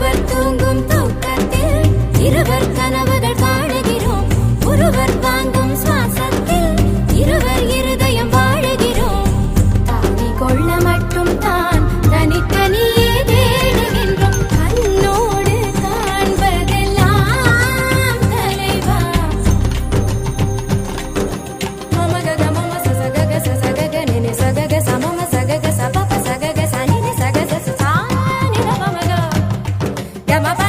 ஒருவர் தூங்கும் தூக்கத்தில் இருவர் கனவுகள் காணுகிறோம். ஒருவர் வாங்கும் சுவாசத்தில் இருவர் இருதயம் வாழுகிறோம். தாவி கொள்ள மட்டும் தான் தனித்தனியே தேடுகின்றோம். கண்ணோடு காண்பதெல்லாம் தலைவா. மமகக மம சசகக சசகக நினி சகக சமம சகக சபப சகக சனினி சகக சானித மமக கமப